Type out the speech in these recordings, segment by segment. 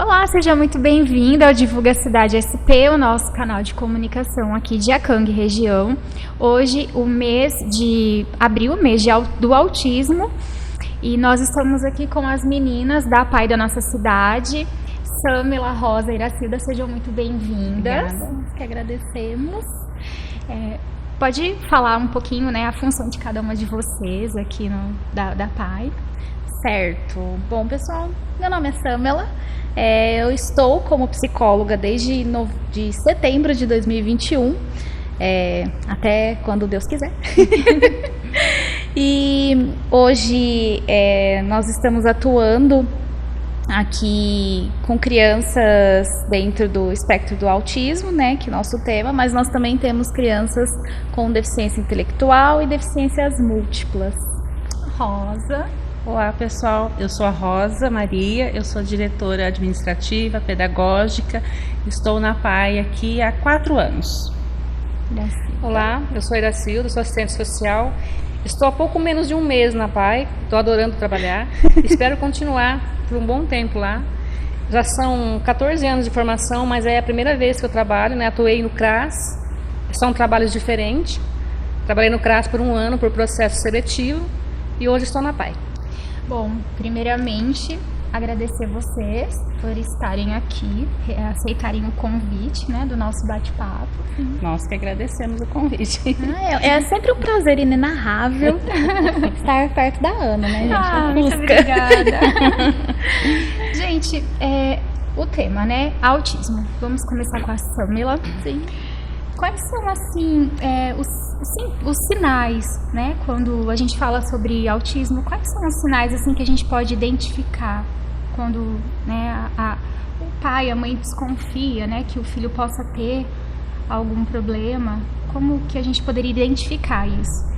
Olá, seja muito bem-vindo ao Divulga Cidade SP, o nosso canal de comunicação aqui de Acang região. Hoje, o mês de abril, do autismo, e nós estamos aqui com as meninas da PAI da nossa cidade, Samela, Rosa e Iracilda, sejam muito bem-vindas. Nós que agradecemos. Pode falar um pouquinho, né, a função de cada uma de vocês aqui da PAI? Certo. Bom, pessoal, meu nome é Samela. Eu estou como psicóloga desde de setembro de 2021, até quando Deus quiser. E hoje nós estamos atuando aqui com crianças dentro do espectro do autismo, né, que é o nosso tema, mas nós também temos crianças com deficiência intelectual e deficiências múltiplas. Rosa. Olá pessoal, eu sou a Rosa Maria, eu sou diretora administrativa, pedagógica, estou na PAI aqui há 4 anos. Olá, eu sou a Iracilda, sou assistente social, estou há pouco menos de um mês na PAI, estou adorando trabalhar, espero continuar por um bom tempo lá. Já são 14 anos de formação, mas é a primeira vez que eu trabalho, né? Atuei no CRAS, são trabalhos diferentes, trabalhei no CRAS por 1 ano, por processo seletivo, e hoje estou na PAI. Bom, primeiramente, agradecer vocês por estarem aqui, aceitarem o convite, né, do nosso bate-papo. Nós que agradecemos o convite. É sempre um prazer inenarrável estar perto da Ana, né, gente? Muito obrigada. Gente, o tema, né, autismo. Vamos começar com a Samela. Sim. Quais são, assim, os sinais, né, quando a gente fala sobre autismo, quais são os sinais, assim, que a gente pode identificar quando, né, o pai, a mãe desconfia, né, que o filho possa ter algum problema? Como que a gente poderia identificar isso?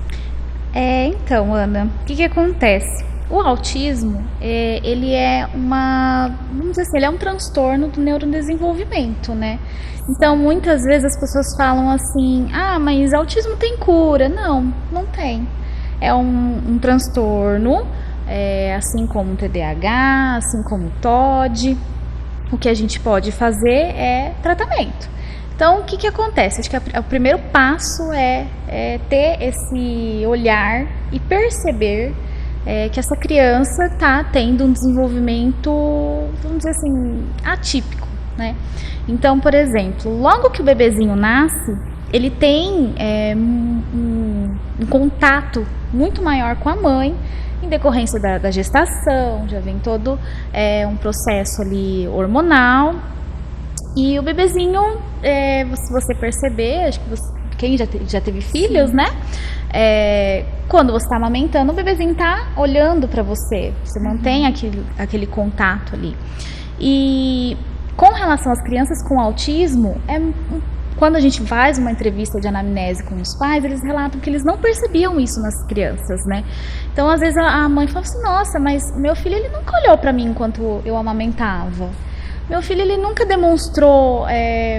Então, Ana, o que acontece? O autismo, ele é vamos dizer assim, ele é um transtorno do neurodesenvolvimento, né? Então, muitas vezes as pessoas falam assim, mas autismo tem cura. Não, não tem. É um transtorno, assim como o TDAH, assim como o TOD. O que a gente pode fazer é tratamento. Então, o que acontece? Acho que o primeiro passo é ter esse olhar e perceber que essa criança está tendo um desenvolvimento, vamos dizer assim, atípico, né? Então, por exemplo, logo que o bebezinho nasce, ele tem um contato muito maior com a mãe, em decorrência da gestação, já vem todo um processo ali hormonal, e o bebezinho, se você perceber, acho que quem já teve filhos, sim, né? Quando você está amamentando, o bebezinho está olhando para você, você mantém aquele contato ali. E com relação às crianças com autismo, quando a gente faz uma entrevista de anamnese com os pais, eles relatam que eles não percebiam isso nas crianças, né? Então, às vezes a mãe fala assim, nossa, mas meu filho ele nunca olhou para mim enquanto eu amamentava. Meu filho ele nunca demonstrou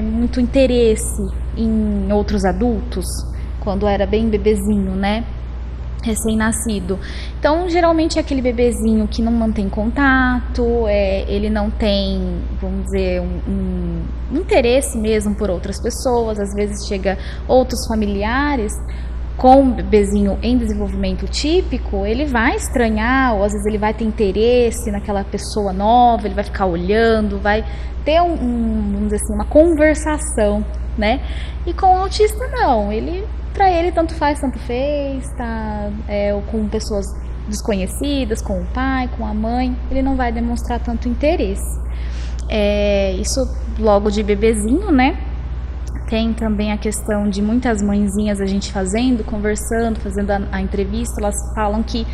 muito interesse em outros adultos, quando era bem bebezinho, né? Recém-nascido. Então, geralmente é aquele bebezinho que não mantém contato, ele não tem, vamos dizer, um interesse mesmo por outras pessoas. Às vezes chega outros familiares com um bebezinho em desenvolvimento típico, ele vai estranhar, ou às vezes ele vai ter interesse naquela pessoa nova, ele vai ficar olhando, vai ter vamos dizer assim, uma conversação, né? E com o autista não, para ele tanto faz, tanto fez, tá? Ou com pessoas desconhecidas, com o pai, com a mãe, ele não vai demonstrar tanto interesse. Isso logo de bebezinho, né? Tem também a questão de muitas mãezinhas a gente conversando, fazendo a entrevista, elas falam que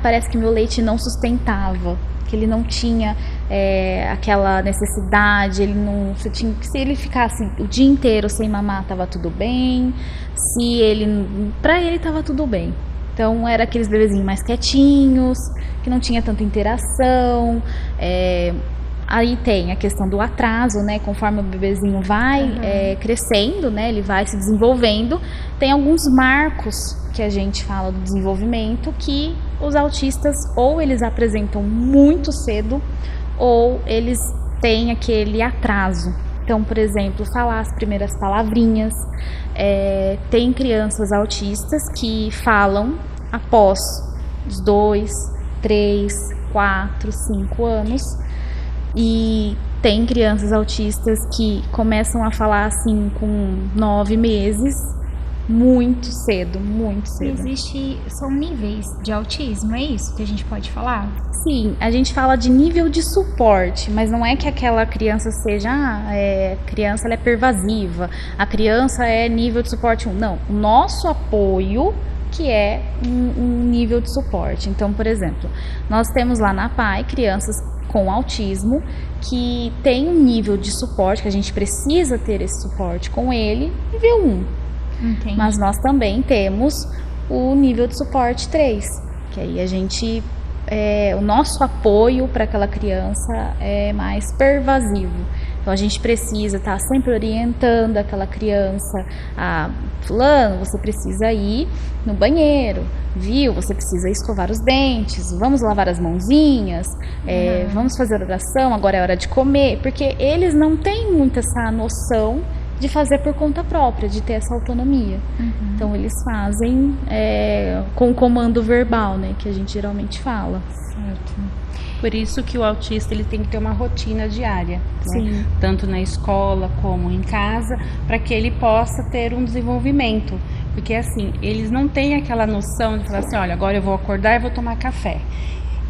parece que meu leite não sustentava, que ele não tinha aquela necessidade, se ele ficasse o dia inteiro sem mamar, estava tudo bem, para ele estava tudo bem. Então, era aqueles bebezinhos mais quietinhos, que não tinha tanta interação. Aí tem a questão do atraso, né? Conforme o bebezinho vai crescendo, né? Ele vai se desenvolvendo. Tem alguns marcos que a gente fala do desenvolvimento que os autistas ou eles apresentam muito cedo ou eles têm aquele atraso. Então, por exemplo, falar as primeiras palavrinhas. Tem crianças autistas que falam após os 2, 3, 4, 5 anos. E tem crianças autistas que começam a falar assim com 9 meses, muito cedo, muito cedo. São níveis de autismo, é isso que a gente pode falar? Sim, a gente fala de nível de suporte, mas não é que aquela criança seja, a criança ela é pervasiva, a criança é nível de suporte 1. Não, o nosso apoio que é um nível de suporte. Então, por exemplo, nós temos lá na PAI crianças com autismo que tem um nível de suporte, que a gente precisa ter esse suporte com ele, nível 1. Entendi. Mas nós também temos o nível de suporte 3, que aí a gente, o nosso apoio para aquela criança é mais pervasivo. Então a gente precisa estar sempre orientando aquela criança, fulano, você precisa ir no banheiro, viu? Você precisa escovar os dentes, vamos lavar as mãozinhas, vamos fazer oração, agora é hora de comer, porque eles não têm muito essa noção de fazer por conta própria, de ter essa autonomia. Então eles fazem com o comando verbal, né, que a gente geralmente fala. Certo. Por isso que o autista ele tem que ter uma rotina diária, né? Tanto na escola como em casa, para que ele possa ter um desenvolvimento. Porque assim, eles não têm aquela noção de falar assim, olha, agora eu vou acordar e vou tomar café.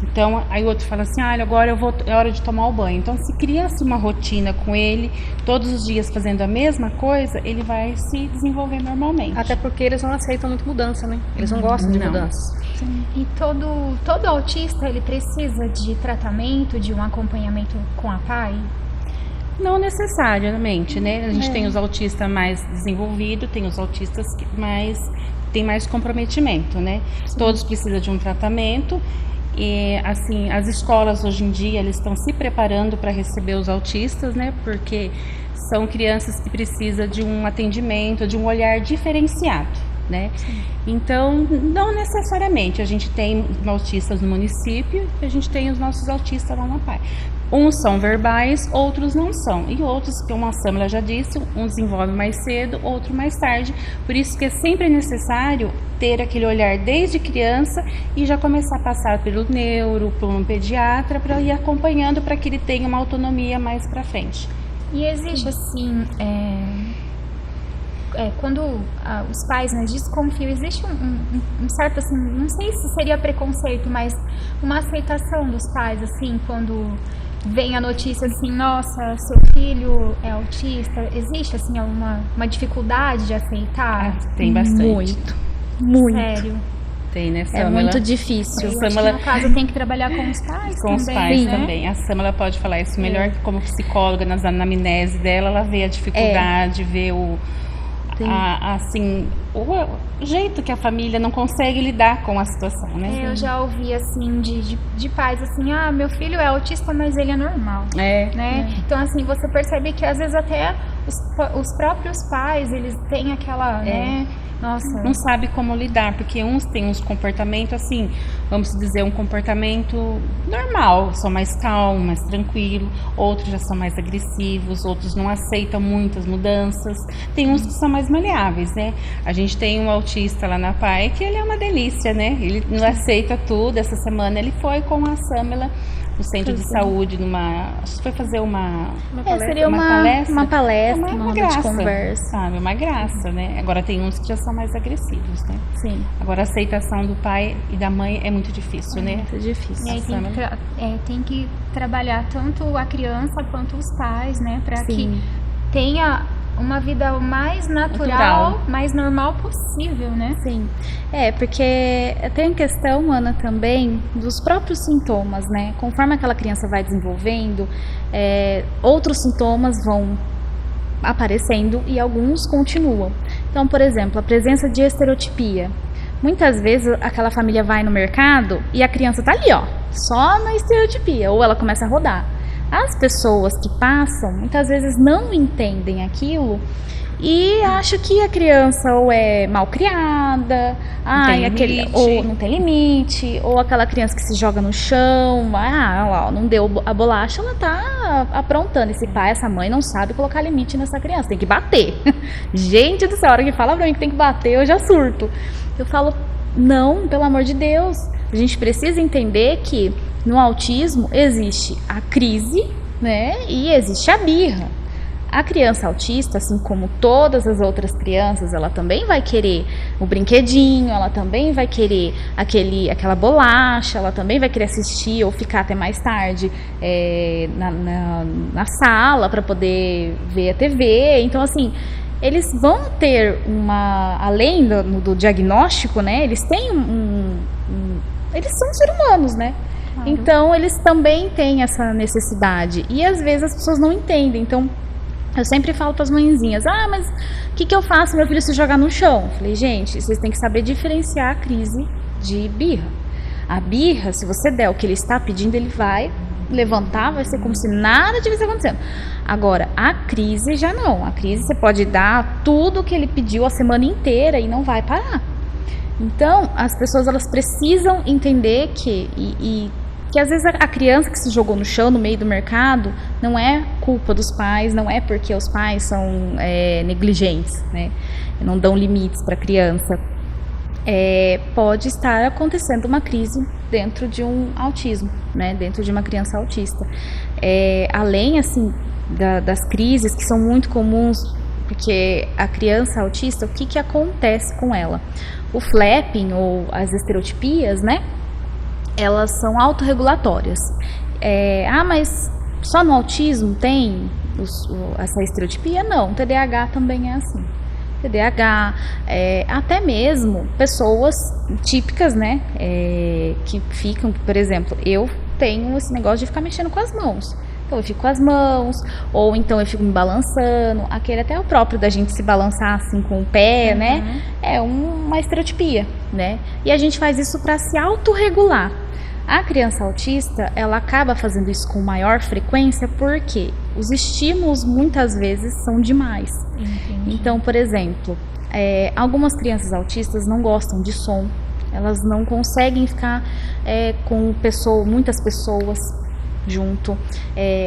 Então, aí o outro fala assim, agora é hora de tomar o banho. Então, se cria-se uma rotina com ele, todos os dias fazendo a mesma coisa, ele vai se desenvolver normalmente. Até porque eles não aceitam muito mudança, né? Eles não gostam de mudança. E todo autista, ele precisa de tratamento, de um acompanhamento com a PAI? Não necessariamente, né? A gente tem os autistas mais desenvolvidos, tem os autistas que têm mais comprometimento, né? Todos precisam de um tratamento. E assim, as escolas hoje em dia eles estão se preparando para receber os autistas, né? Porque são crianças que precisam de um atendimento, de um olhar diferenciado, né? Então, não necessariamente a gente tem autistas no município, a gente tem os nossos autistas lá na PAI. Uns são verbais, outros não são. E outros, como a Samela já disse, um desenvolve mais cedo, outro mais tarde. Por isso que é sempre necessário ter aquele olhar desde criança e já começar a passar pelo neuro, por um pediatra, para ir acompanhando para que ele tenha uma autonomia mais para frente. E existe assim, quando os pais, né, desconfiam, existe um certo, assim, não sei se seria preconceito, mas uma aceitação dos pais, assim, quando vem a notícia assim, nossa, seu filho é autista, existe assim uma dificuldade de aceitar? Tem bastante. Muito. Sério? Tem, né, Samela? É muito difícil. Eu acho que no caso tem que trabalhar com os pais com também, os pais, né? também. A Samela pode falar isso melhor, que como psicóloga, na anamnese dela, ela vê a dificuldade, vê o jeito que a família não consegue lidar com a situação, né? Eu já ouvi, assim, de pais, assim, meu filho é autista, mas ele é normal, né? Então, assim, você percebe que, às vezes, até os próprios pais, eles têm aquela, né? Nossa. Não sabe como lidar, porque uns têm uns comportamentos, assim, vamos dizer, um comportamento normal, são mais calmos, mais tranquilo, outros já são mais agressivos, outros não aceitam muitas mudanças, tem uns que são mais maleáveis, né? A gente tem um autista lá na PAI que ele é uma delícia, né? Ele não aceita tudo. Essa semana ele foi com a Samela no centro de saúde, acho que foi fazer uma palestra. Seria uma palestra, uma roda de conversa. Sabe, uma graça, né? Agora tem uns que já são mais agressivos, né? Sim. Agora a aceitação do pai e da mãe é muito difícil, né? Muito difícil. E aí tem que trabalhar tanto a criança quanto os pais, né? Para que tenha uma vida mais natural, mais normal possível, né? Sim. Porque tem a questão, Ana, também dos próprios sintomas, né? Conforme aquela criança vai desenvolvendo, outros sintomas vão aparecendo e alguns continuam. Então, por exemplo, a presença de estereotipia. Muitas vezes aquela família vai no mercado e a criança tá ali, ó, só na estereotipia, ou ela começa a rodar. As pessoas que passam, muitas vezes não entendem aquilo e acham que a criança ou é mal criada, ou não tem limite, ou aquela criança que se joga no chão, ó, não deu a bolacha, ela tá aprontando. Esse pai, essa mãe não sabe colocar limite nessa criança, tem que bater. Gente do céu, a hora que fala pra mim que tem que bater, eu já surto. Eu falo, não, pelo amor de Deus, a gente precisa entender que no autismo existe a crise, né, e existe a birra. A criança autista, assim como todas as outras crianças, ela também vai querer o brinquedinho, ela também vai querer aquela bolacha, ela também vai querer assistir ou ficar até mais tarde na sala para poder ver a TV. Então, assim, eles vão ter além do diagnóstico, né, eles têm eles são seres humanos, né? Claro. Então, eles também têm essa necessidade. E, às vezes, as pessoas não entendem. Então, eu sempre falo para as mãezinhas, mas o que eu faço se meu filho se jogar no chão? Eu falei, gente, vocês têm que saber diferenciar a crise de birra. A birra, se você der o que ele está pedindo, ele vai levantar, vai ser como se nada tivesse acontecendo. Agora, a crise já não. A crise você pode dar tudo o que ele pediu a semana inteira e não vai parar. Então, as pessoas elas precisam entender que às vezes a criança que se jogou no chão, no meio do mercado, não é culpa dos pais, não é porque os pais são negligentes, né? Não dão limites para a criança. Pode estar acontecendo uma crise dentro de um autismo, né? Dentro de uma criança autista. Além, assim, das crises que são muito comuns, porque a criança autista, o que acontece com ela? O flapping ou as estereotipias, né? Elas são autorregulatórias. Mas só no autismo tem essa estereotipia? Não, o TDAH também é assim. TDAH, até mesmo pessoas típicas, né, que ficam, por exemplo, eu tenho esse negócio de ficar mexendo com as mãos. Então eu fico com as mãos, ou então eu fico me balançando, aquele até o próprio da gente se balançar assim com o pé, né, é uma estereotipia, né, e a gente faz isso para se autorregular. A criança autista, ela acaba fazendo isso com maior frequência porque os estímulos muitas vezes são demais. Entendi. Então, por exemplo, algumas crianças autistas não gostam de som, elas não conseguem ficar com muitas pessoas junto.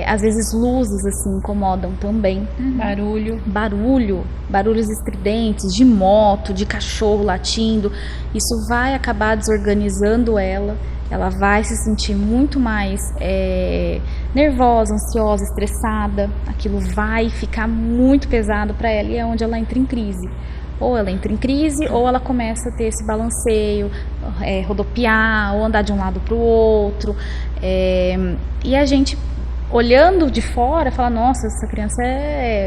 Às vezes luzes assim incomodam também. Barulhos estridentes de moto, de cachorro latindo, isso vai acabar desorganizando ela vai se sentir muito mais nervosa, ansiosa, estressada, aquilo vai ficar muito pesado para ela e é onde ela entra em crise. Ou ela entra em crise, ou ela começa a ter esse balanceio, rodopiar, ou andar de um lado para o outro. E a gente, olhando de fora, fala, nossa, essa criança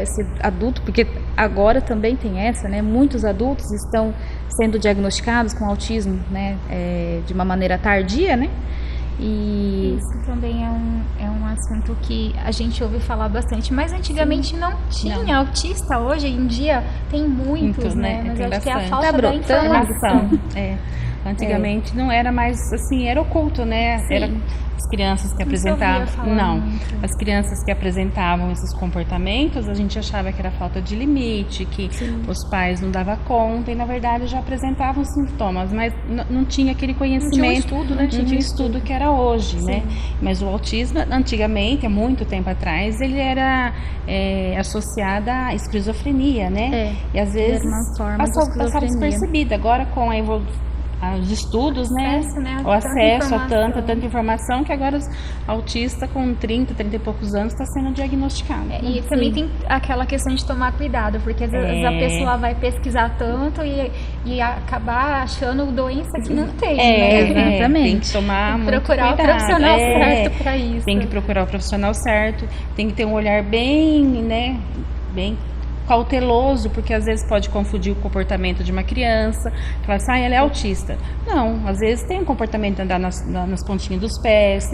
esse adulto, porque agora também tem essa, né? Muitos adultos estão sendo diagnosticados com autismo, né? De uma maneira tardia, né? E isso também é um assunto que a gente ouve falar bastante, mas antigamente não tinha autista, hoje em dia tem muitos, né? Mas acho que é a falta da informação. Antigamente não era mais assim, era oculto, né? Sim. Era as crianças que apresentavam, as crianças que apresentavam esses comportamentos, a gente achava que era falta de limite, que os pais não davam conta e na verdade já apresentavam sintomas, mas não tinha aquele conhecimento, não tinha um estudo que era hoje, né? Mas o autismo antigamente, há muito tempo atrás, ele era associado à esquizofrenia, né? E às vezes passava despercebida. Agora com a evolução, os estudos, o acesso a tanta informação que agora os autistas com 30 e poucos anos está sendo diagnosticado. E também tem aquela questão de tomar cuidado, porque às vezes a pessoa vai pesquisar tanto e acabar achando doença que não tem, né? Exatamente. Tem que tomar muito procurar cuidado. O profissional certo para isso. Tem que procurar o profissional certo, tem que ter um olhar bem cauteloso, porque às vezes pode confundir o comportamento de uma criança, falar assim, ela é autista. Não, às vezes tem um comportamento de andar nas pontinhas dos pés,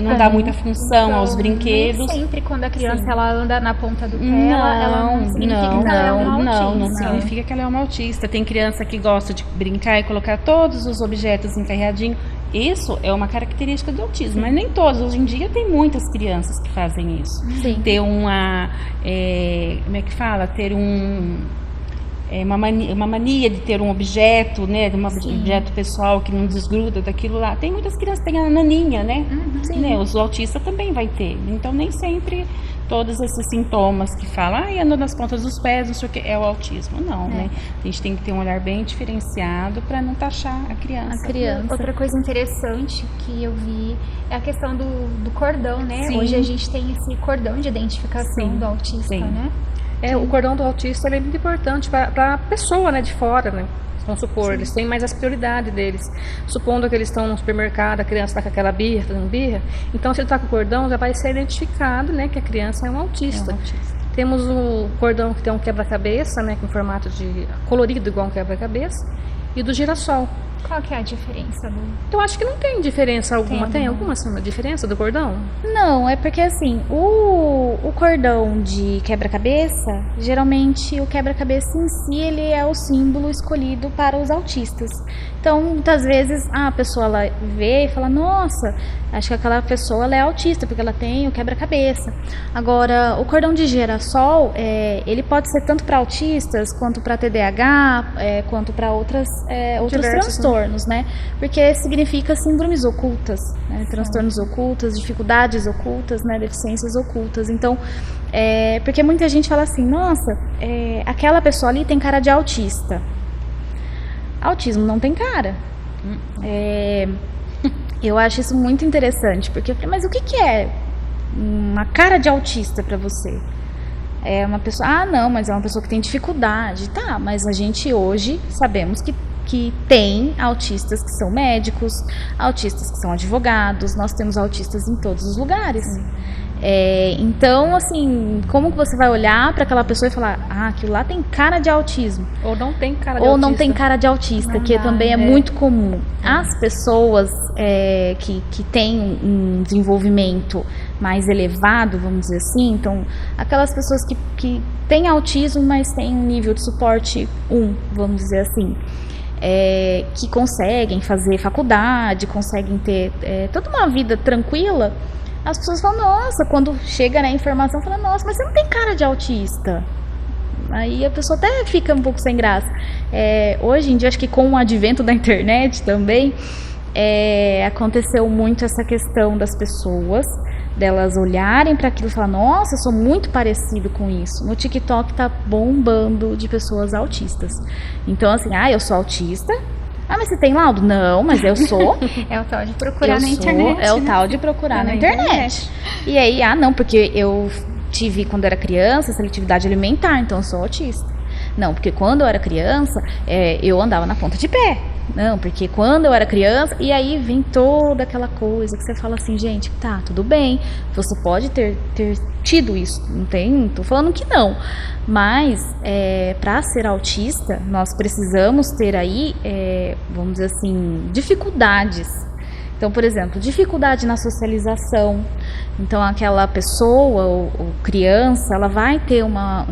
não dá muita função aos brinquedos. Nem sempre quando a criança ela anda na ponta do pé, ela não significa que ela é uma autista. Não significa que ela é uma autista. Tem criança que gosta de brincar e colocar todos os objetos encarregadinhos. Isso é uma característica do autismo, mas nem todos. Hoje em dia tem muitas crianças que fazem isso. Sim. Ter uma, como é que fala? Ter uma mania de ter um objeto, né? De um objeto pessoal que não desgruda daquilo lá. Tem muitas crianças que têm a naninha, né? Né? Os autistas também vai ter. Então nem sempre todos esses sintomas que falam, anda nas pontas dos pés, não sei o que, é o autismo. Não, né? A gente tem que ter um olhar bem diferenciado para não taxar a criança. Outra coisa interessante que eu vi é a questão do cordão, né? Sim. Hoje a gente tem esse cordão de identificação do autista, né? O cordão do autista ele é muito importante para a pessoa, né, de fora, né? Vamos supor, eles têm mais as prioridades deles. Supondo que eles estão no supermercado, a criança está com aquela birra, fazendo birra. Então, se ele está com o cordão, já vai ser identificado, né, que a criança é um autista. Temos o cordão que tem um quebra-cabeça, né, com formato de colorido igual um quebra-cabeça, e do girassol. Qual que é a diferença do... Eu acho que não tem diferença alguma. Tem alguma diferença do cordão? Não, é porque assim, o cordão de quebra-cabeça, geralmente o quebra-cabeça em si, ele é o símbolo escolhido para os autistas. Então, muitas vezes, a pessoa ela vê e fala, nossa, acho que aquela pessoa ela é autista, porque ela tem o quebra-cabeça. Agora, o cordão de girassol, ele pode ser tanto para autistas, quanto para TDAH, quanto para outros transtornos, né? Porque significa síndromes ocultas, né? Transtornos ocultos, dificuldades ocultas, né? Deficiências ocultas. Então, porque muita gente fala assim, nossa, aquela pessoa ali tem cara de autista. Autismo não tem cara. Eu acho isso muito interessante, porque eu falei, mas o que é uma cara de autista para você? É uma pessoa, não, mas é uma pessoa que tem dificuldade. Tá, mas a gente hoje sabemos que tem autistas que são médicos, autistas que são advogados, nós temos autistas em todos os lugares. Então, assim, como que você vai olhar para aquela pessoa e falar, aquilo lá tem cara de autismo? Ou não tem cara de autista. Ou não tem cara de autista, que também é muito comum. As pessoas que têm um desenvolvimento mais elevado, vamos dizer assim, então, aquelas pessoas que têm autismo, mas têm um nível de suporte 1, vamos dizer assim, que conseguem fazer faculdade, conseguem ter toda uma vida tranquila, as pessoas falam, nossa, quando chega a informação, fala, nossa, mas você não tem cara de autista. Aí a pessoa até fica um pouco sem graça. Hoje em dia, acho que com o advento da internet também, aconteceu muito essa questão das pessoas, delas olharem para aquilo e falar, nossa, eu sou muito parecido com isso. No TikTok tá bombando de pessoas autistas. Então, assim, eu sou autista. Mas você tem laudo? Não, mas eu sou. É o tal de procurar na internet. É o tal de procurar na internet. E aí, não, porque eu tive, quando era criança, seletividade alimentar, então eu sou autista. Não, porque quando eu era criança, eu andava na ponta de pé. Não, porque quando eu era criança, e aí vem toda aquela coisa que você fala assim, gente, tá, tudo bem, você pode ter tido isso, não tô falando que não, mas para ser autista, nós precisamos ter aí, vamos dizer assim, dificuldades. Então, por exemplo, dificuldade na socialização. Então, aquela pessoa ou criança, ela vai ter uma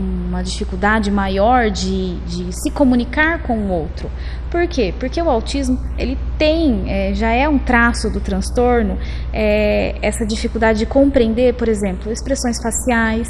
dificuldade maior de se comunicar com o outro. Por quê? Porque o autismo, ele tem, já é um traço do transtorno, essa dificuldade de compreender, por exemplo, expressões faciais,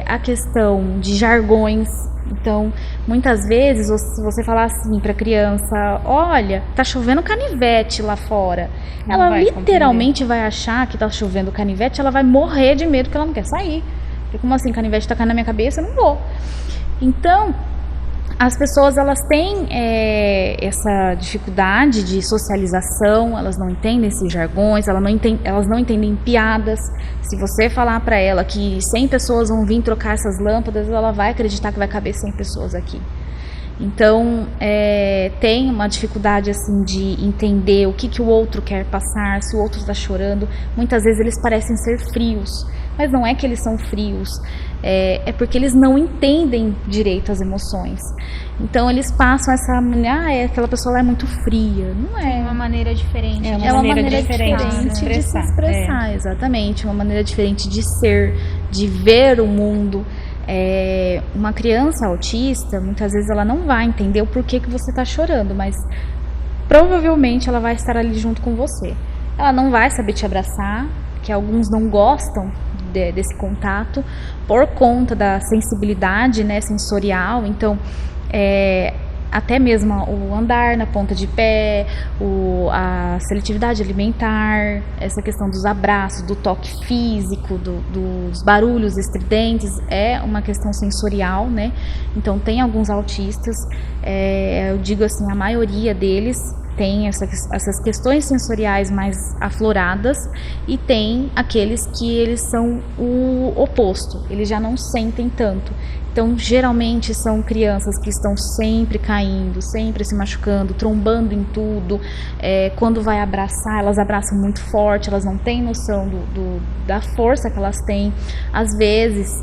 a questão de jargões. Então, muitas vezes, se você falar assim para a criança, olha, tá chovendo canivete lá fora, ela literalmente vai achar que tá chovendo canivete, ela vai morrer de medo porque ela não quer sair. Porque como assim, canivete tá caindo na minha cabeça? Eu não vou. Então, as pessoas, elas têm essa dificuldade de socialização, elas não entendem esses jargões, elas não entendem piadas. Se você falar para ela que 100 pessoas vão vir trocar essas lâmpadas, ela vai acreditar que vai caber 100 pessoas aqui. Então, tem uma dificuldade assim de entender o que o outro quer passar, se o outro está chorando. Muitas vezes eles parecem ser frios, mas não é que eles são frios, é porque eles não entendem direito as emoções. Então eles passam essa, aquela pessoa lá é muito fria, não é? É uma maneira diferente. É uma maneira diferente de se expressar, exatamente, uma maneira diferente de ser, de ver o mundo. Uma criança autista, muitas vezes ela não vai entender o porquê que você está chorando, mas provavelmente ela vai estar ali junto com você. Ela não vai saber te abraçar, que alguns não gostam desse contato por conta da sensibilidade, né, sensorial. Então, até mesmo o andar na ponta de pé, a seletividade alimentar, essa questão dos abraços, do toque físico, dos barulhos estridentes, é uma questão sensorial, né? Então tem alguns autistas, eu digo assim, a maioria deles tem essas questões sensoriais mais afloradas, e tem aqueles que eles são o oposto, eles já não sentem tanto. Então, geralmente são crianças que estão sempre caindo, sempre se machucando, trombando em tudo. Quando vai abraçar, elas abraçam muito forte, elas não têm noção da força que elas têm. Às vezes,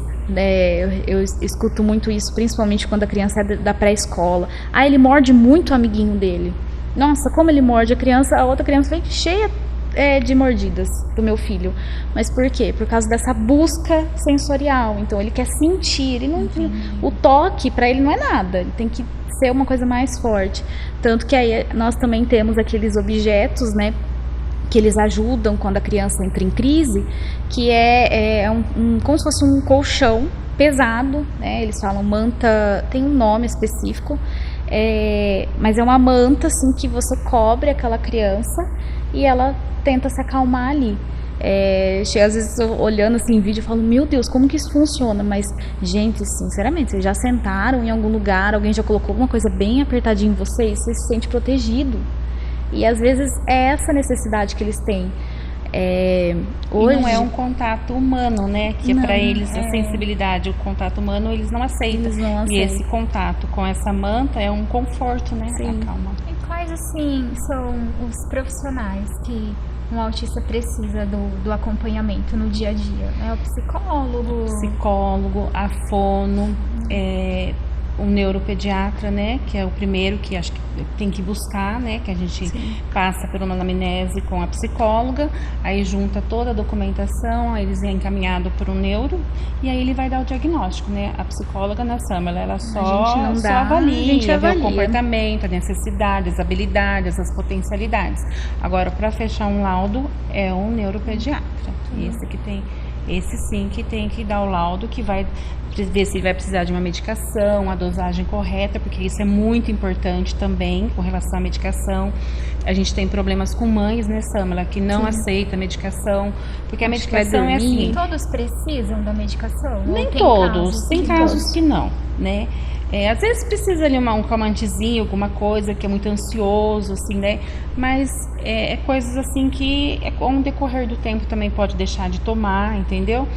eu escuto muito isso, principalmente quando a criança é da pré-escola. Ele morde muito o amiguinho dele. Nossa, como ele morde a outra criança vem cheia de mordidas do meu filho. Mas por quê? Por causa dessa busca sensorial. Então ele quer sentir, o toque para ele não é nada, ele tem que ser uma coisa mais forte. Tanto que aí nós também temos aqueles objetos, né, que eles ajudam quando a criança entra em crise, que como se fosse um colchão pesado, né? Eles falam manta, tem um nome específico, mas é uma manta assim que você cobre aquela criança e ela tenta se acalmar ali. Às vezes eu, olhando assim em vídeo, eu falo, meu Deus, como que isso funciona? Mas, gente, sinceramente, vocês já sentaram em algum lugar, alguém já colocou alguma coisa bem apertadinha em você se sente protegido. E às vezes é essa necessidade que eles têm. Hoje... E não é um contato humano, né? Que para eles a sensibilidade, o contato humano, eles não aceitam. E esse contato com essa manta é um conforto, né? Sim. Acalma. E quais, assim, são os profissionais que um autista precisa do acompanhamento no dia a dia? O psicólogo? O psicólogo, a fono, o neuropediatra, né, que é o primeiro que acho que tem que buscar, né, que a gente passa por uma anamnese com a psicóloga, aí junta toda a documentação, aí eles é encaminhado por um neuro, e aí ele vai dar o diagnóstico, né, a psicóloga na Samela, ela só avalia, vê o comportamento, a necessidade, as habilidades, as potencialidades. Agora, para fechar um laudo, é um neuropediatra, esse sim que tem que dar o laudo, que vai ver se ele vai precisar de uma medicação, a dosagem correta, porque isso é muito importante também com relação à medicação. A gente tem problemas com mães, né, Samela, que não aceita a medicação, porque a medicação é assim. Todos precisam da medicação? Nem todos, tem casos que não, né? Às vezes precisa ali um calmantezinho, alguma coisa que é muito ansioso, assim, né? Mas coisas assim que com o decorrer do tempo também pode deixar de tomar, entendeu?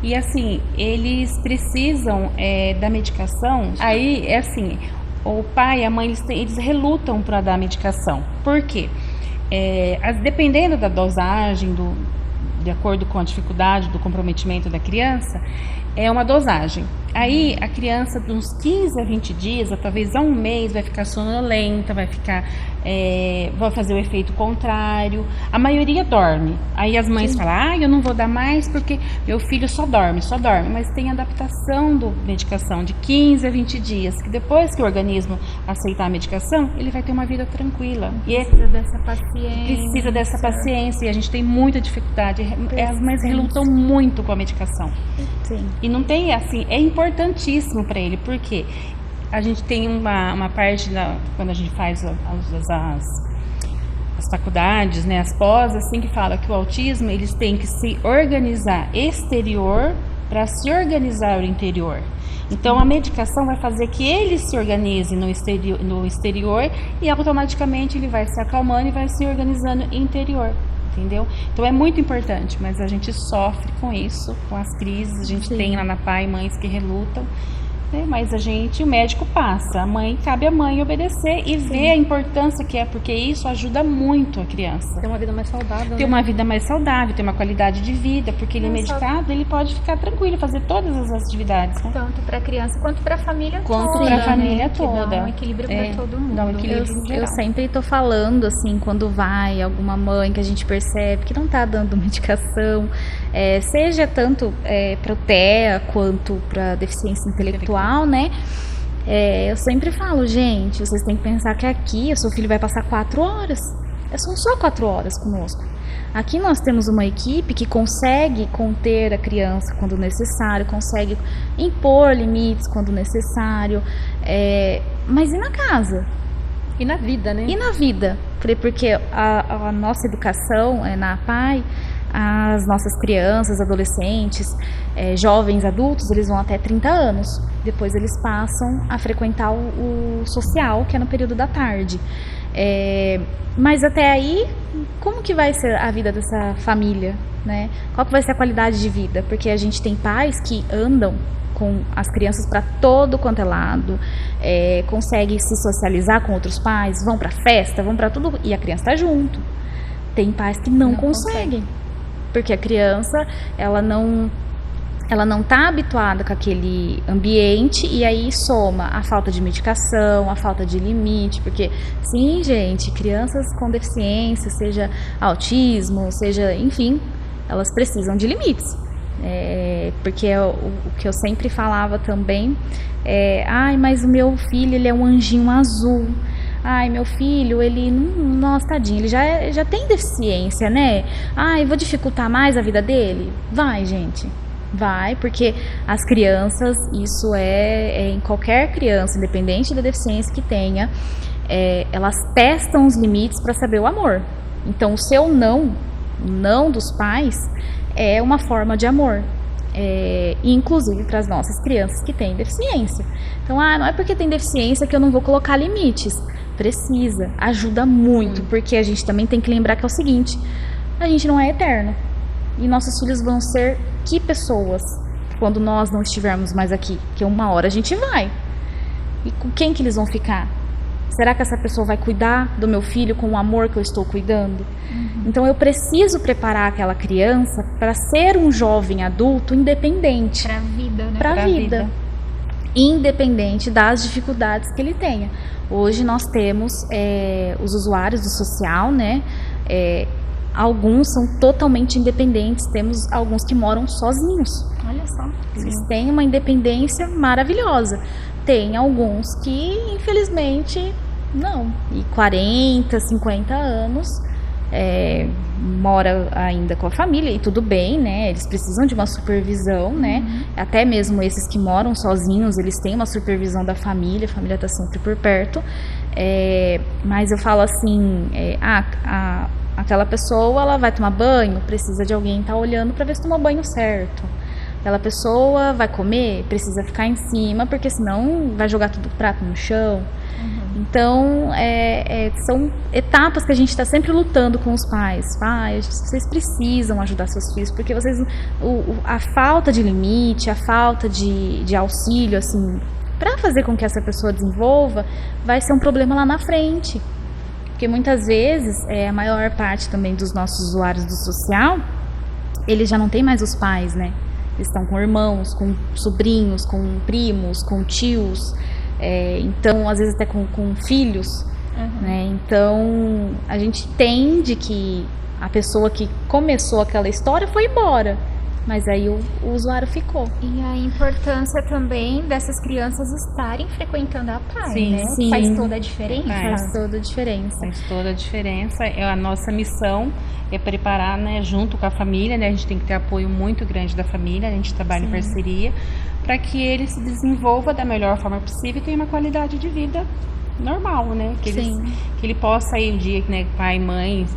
E assim, eles precisam da medicação. Aí assim, o pai e a mãe eles relutam para dar a medicação. Por quê? Dependendo da dosagem, de acordo com a dificuldade do comprometimento da criança, é uma dosagem. Aí a criança, de uns 15 a 20 dias, ou talvez a um mês, vai ficar sonolenta, vai fazer o efeito contrário. A maioria dorme. Aí as mães falam, eu não vou dar mais porque meu filho só dorme. Mas tem adaptação da medicação de 15 a 20 dias, que depois que o organismo aceitar a medicação, ele vai ter uma vida tranquila. Precisa dessa paciência. Precisa dessa paciência, e a gente tem muita dificuldade. As mães relutam muito com a medicação. Sim. E não tem, assim, é importantíssimo para ele, porque a gente tem uma parte, quando a gente faz as faculdades, né, as pós, assim, que fala que o autismo, eles têm que se organizar exterior para se organizar o interior. Então, a medicação vai fazer que ele se organize no exterior e automaticamente ele vai se acalmando e vai se organizando interior. Entendeu? Então é muito importante, mas a gente sofre com isso, com as crises, a gente tem lá na PAI mães que relutam, né? Mas o médico passa, cabe a mãe obedecer e ver a importância que é, porque isso ajuda muito a criança. Ter uma vida mais saudável. Ter uma vida mais saudável, ter uma qualidade de vida, porque ele é medicado, ele pode ficar tranquilo, fazer todas as atividades. Né? Tanto para a criança quanto para a família toda. Quanto para a família toda. Dá um equilíbrio para todo mundo. Dá um equilíbrio eu sempre tô falando, assim, quando vai alguma mãe que a gente percebe que não tá dando medicação, seja tanto para o TEA quanto para deficiência intelectual, né? Eu sempre falo, gente, vocês têm que pensar que aqui o seu filho vai passar 4 horas. São só 4 horas conosco. Aqui nós temos uma equipe que consegue conter a criança quando necessário, consegue impor limites quando necessário, mas e na casa? E na vida, né? E na vida? Porque a nossa educação na APAE, as nossas crianças, adolescentes, jovens, adultos, eles vão até 30 anos. Depois eles passam a frequentar o social, que é no período da tarde. Mas até aí, como que vai ser a vida dessa família, né? Qual que vai ser a qualidade de vida? Porque a gente tem pais que andam com as crianças para todo quanto é lado, conseguem se socializar com outros pais, vão para festa, vão para tudo, e a criança está junto. Tem pais que não conseguem, porque a criança, ela não está habituada com aquele ambiente, e aí soma a falta de medicação, a falta de limite, porque sim, gente, crianças com deficiência, seja autismo, seja, enfim, elas precisam de limites. Porque o que eu sempre falava também ai, mas o meu filho, ele é um anjinho azul. Ai, meu filho, ele, nossa, tadinho, ele já tem deficiência, né? Ai, vou dificultar mais a vida dele? Vai, gente. Vai, porque as crianças, isso em qualquer criança, independente da deficiência que tenha, elas testam os limites para saber o amor. Então, o seu não, o não dos pais, é uma forma de amor, inclusive para as nossas crianças que têm deficiência. Então, não é porque tem deficiência que eu não vou colocar limites. Precisa, ajuda muito, porque a gente também tem que lembrar que é o seguinte: a gente não é eterno. E nossos filhos vão ser que pessoas quando nós não estivermos mais aqui? Porque uma hora a gente vai. E com quem que eles vão ficar? Será que essa pessoa vai cuidar do meu filho com o amor que eu estou cuidando? Então eu preciso preparar aquela criança para ser um jovem adulto independente. Para a vida, né? Para a vida. Independente das dificuldades que ele tenha. Hoje nós temos os usuários do social, né? Alguns são totalmente independentes, temos alguns que moram sozinhos. Olha só. Eles têm uma independência maravilhosa. Tem alguns que, infelizmente, não. E 40, 50 anos, mora ainda com a família, e tudo bem, né? Eles precisam de uma supervisão, né? Até mesmo esses que moram sozinhos, eles têm uma supervisão da família, a família está sempre por perto. Mas eu falo assim, aquela pessoa, ela vai tomar banho, precisa de alguém estar olhando para ver se tomou banho certo. Aquela pessoa vai comer, precisa ficar em cima, porque senão vai jogar tudo o prato no chão. Então, são etapas que a gente está sempre lutando com os pais. Vocês precisam ajudar seus filhos, porque a falta de limite, a falta de auxílio, assim, para fazer com que essa pessoa desenvolva, vai ser um problema lá na frente. Porque muitas vezes, a maior parte também dos nossos usuários do social, eles já não têm mais os pais, né? Eles estão com irmãos, com sobrinhos, com primos, com tios, então às vezes até com filhos, né? Então a gente entende que a pessoa que começou aquela história foi embora, mas aí o usuário ficou. E a importância também dessas crianças estarem frequentando a APAE, Sim, né? sim. Faz toda a diferença. Faz toda a diferença. Faz toda a diferença. A nossa missão é preparar, né, junto com a família, né? A gente tem que ter apoio muito grande da família, a gente trabalha em parceria, para que ele se desenvolva da melhor forma possível e tenha uma qualidade de vida normal, né? Que ele possa ir um dia, né, pai e mãe,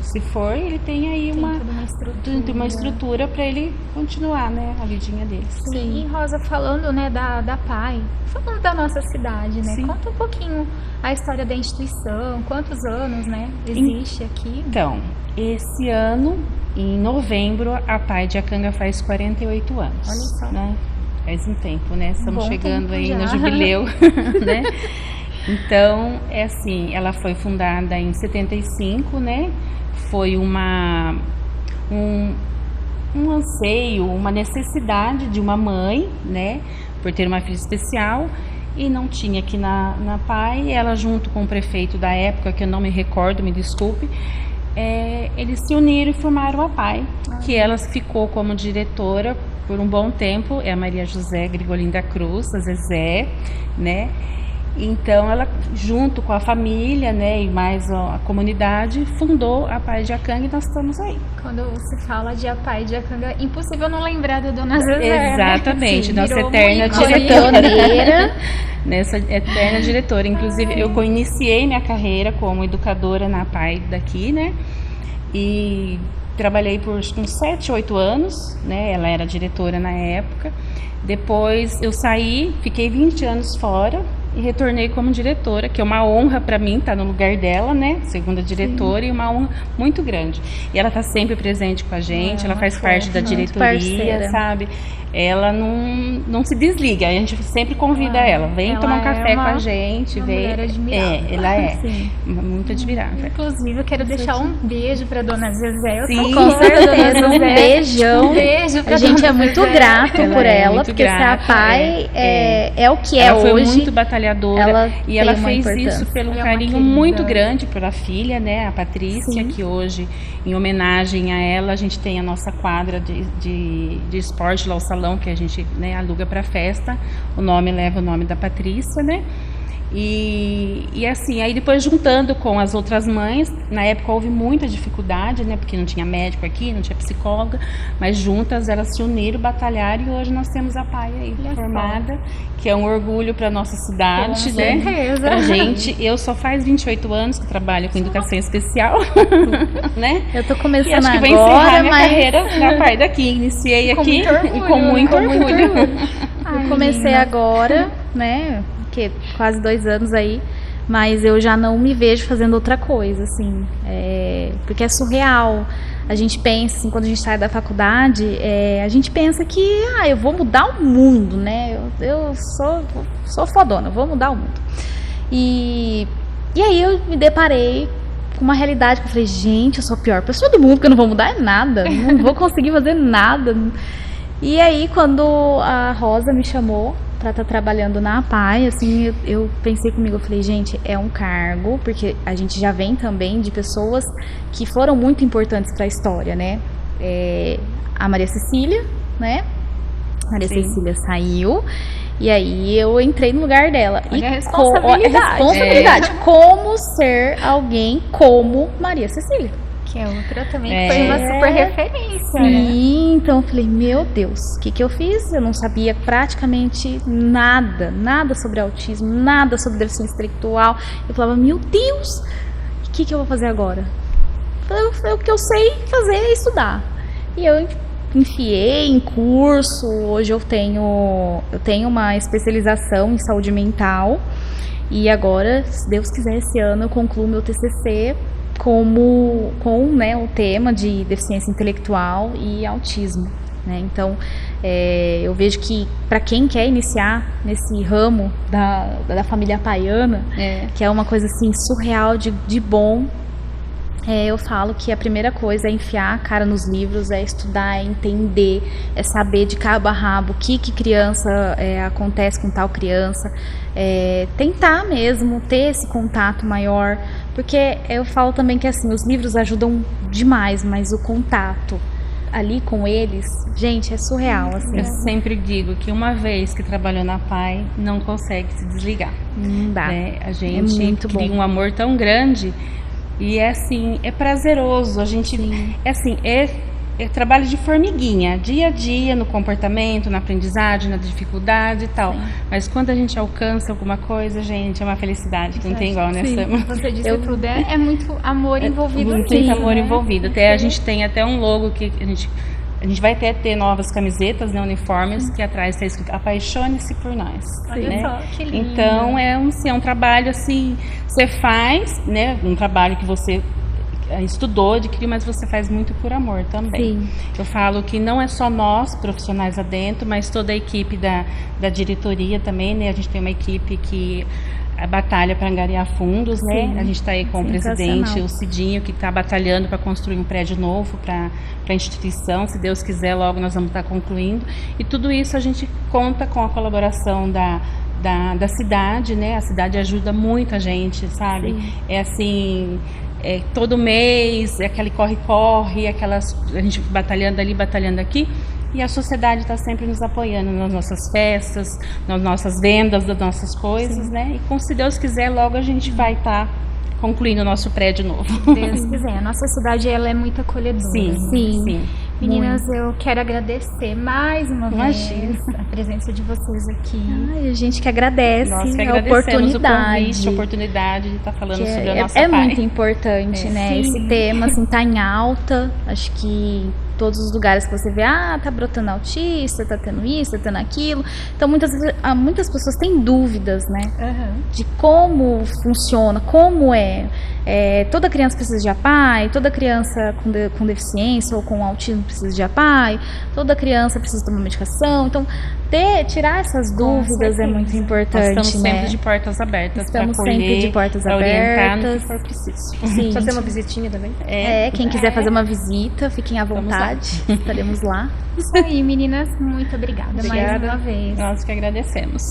se for, ele tem aí uma estrutura para ele continuar, né, a vidinha dele. Sim. E Rosa, falando, né, da APAE, falando da nossa cidade, né? Conta um pouquinho a história da instituição, quantos anos, né, existe aqui? Então, esse ano, em novembro, a APAE de Acanga faz 48 anos. Olha só. Né? Faz um tempo, né? Estamos chegando aí já. no jubileu, né? Então, assim, ela foi fundada em 75, né? Foi um anseio, uma necessidade de uma mãe, né? Por ter uma filha especial, e não tinha aqui na APAE. Ela, junto com o prefeito da época, que eu não me recordo, me desculpe, eles se uniram e formaram a PAI, que ela ficou como diretora por um bom tempo, é a Maria José Grigolin da Cruz, a Zezé, né? Então ela, junto com a família, né, e mais a comunidade, fundou a PAI de Acanga e nós estamos aí. Quando se fala de a PAI de Acanga, é impossível não lembrar da Dona Zezé. Exatamente, né? nossa Virou eterna muito diretora. Nessa eterna diretora. Inclusive, eu iniciei minha carreira como educadora na PAI daqui, né? E trabalhei por uns 7, 8 anos, né? Ela era diretora na época. Depois eu saí, fiquei 20 anos fora e retornei como diretora, que é uma honra para mim estar no lugar dela, né? Segunda diretora. Sim. E uma honra muito grande. E ela está sempre presente com a gente, ela faz parte da diretoria, sabe? Ela não se desliga, a gente sempre convida ela, vem tomar um café com a gente, vem. Ela é Sim. muito admirável. Inclusive, eu quero deixar um beijo para Dona Zezé. Sim, com certeza, um beijão. Um beijo pra a gente é muito grato por ela, porque se a PAI é o que é hoje. Ela foi muito batalhadora e ela fez isso pelo carinho muito grande pela filha, né, a Patrícia, que hoje, em homenagem a ela, a gente tem a nossa quadra de esporte lá, o salão que a gente, né, aluga para festa. O nome leva o nome da Patrícia, né? E assim, aí depois juntando com as outras mães, na época houve muita dificuldade, né? Porque não tinha médico aqui, não tinha psicóloga, mas juntas elas se uniram, batalharam e hoje nós temos a PAI aí formada, que é um orgulho para nossa cidade, né? Certeza. Pra gente. Eu só faz 28 anos que trabalho com educação especial, né? Eu tô começando e acho que vou encerrar minha carreira na PAI daqui. Iniciei aqui e com muito orgulho. Eu comecei agora, né? Que quase 2 anos aí, mas eu já não me vejo fazendo outra coisa, assim, porque é surreal. A gente pensa, assim, quando a gente sai da faculdade, a gente pensa que, eu vou mudar o mundo, né? Eu sou fodona, vou mudar o mundo. E aí eu me deparei com uma realidade que eu falei, gente, eu sou a pior pessoa do mundo, porque eu não vou mudar nada, não vou conseguir fazer nada. E aí, quando a Rosa me chamou para estar trabalhando na PAI, assim, eu pensei comigo, eu falei, gente, é um cargo, porque a gente já vem também de pessoas que foram muito importantes para a história, né? A Maria Cecília, né? Maria Cecília saiu, e aí eu entrei no lugar dela. Olha a responsabilidade. Como ser alguém como Maria Cecília. Que é outra também, que foi uma super referência. Sim, então eu falei, meu Deus, o que eu fiz? Eu não sabia praticamente nada sobre autismo, nada sobre deficiência intelectual. Eu falava, meu Deus, o que eu vou fazer agora? O que eu sei fazer é estudar. E eu enfiei em curso, hoje eu tenho uma especialização em saúde mental. E agora, se Deus quiser, esse ano eu concluo meu TCC com o tema de deficiência intelectual e autismo, né? Então, eu vejo que para quem quer iniciar nesse ramo da família paiana, que é uma coisa assim surreal de bom, eu falo que a primeira coisa é enfiar a cara nos livros, é estudar, é entender, é saber de cabo a rabo o que criança acontece com tal criança, tentar mesmo ter esse contato maior, porque eu falo também que assim, os livros ajudam demais, mas o contato ali com eles, gente, é surreal, assim. Eu sempre digo que uma vez que trabalhou na PAI, não consegue se desligar. Não dá. Né? A gente cria um amor tão grande. E assim, é prazeroso, a gente, é trabalho de formiguinha, dia a dia, no comportamento, na aprendizagem, na dificuldade e tal. Sim. Mas quando a gente alcança alguma coisa, gente, é uma felicidade que não tem igual, né, Sam? Você disse tudo, é muito amor envolvido. Muito amor envolvido. Até a gente tem até um logo que a gente vai ter novas camisetas, né, uniformes, que atrás está escrito Apaixone-se por nós. Olha né? só, que lindo. Então, é um trabalho assim, você faz, né, um trabalho que você estudou, adquiriu, mas você faz muito por amor também. Sim. Eu falo que não é só nós, profissionais lá dentro, mas toda a equipe da diretoria também, né? A gente tem uma equipe que batalha para angariar fundos, né? Sim. A gente está aí com o presidente, o Cidinho, que está batalhando para construir um prédio novo para a instituição. Se Deus quiser, logo nós vamos estar concluindo. E tudo isso a gente conta com a colaboração da cidade, né? A cidade ajuda muito a gente, sabe? Sim. É assim, todo mês, aquele corre-corre, a gente batalhando ali, batalhando aqui. E a sociedade está sempre nos apoiando nas nossas festas, nas nossas vendas das nossas coisas, né? E se Deus quiser, logo a gente vai estar concluindo o nosso prédio novo. Deus quiser. A nossa cidade, ela é muito acolhedora. Sim. Meninas, eu quero agradecer mais uma Imagina. vez a presença de vocês aqui. Ai, a gente que agradece Nós que a agradecemos oportunidade. o convite, a oportunidade de estar falando Que sobre a nossa é PAI. muito importante, né? Sim. Esse tema, assim, tá em alta. Acho que todos os lugares que você vê, tá brotando autista, tá tendo isso, tá tendo aquilo. Então, muitas pessoas têm dúvidas, né? De como funciona, como toda criança precisa de APAE, toda criança com deficiência ou com autismo precisa de APAE, toda criança precisa tomar medicação. Então, tirar essas dúvidas é muito importante, Nós estamos né? sempre de portas abertas para Estamos acolher, sempre de portas pra orientar no abertas. que for preciso. Sim. Fazer uma visitinha também? Quem quiser fazer uma visita, fiquem à Vamos lá. vontade. Estaremos lá. Isso aí, meninas. Muito obrigada mais Obrigada. uma vez. Nós que agradecemos.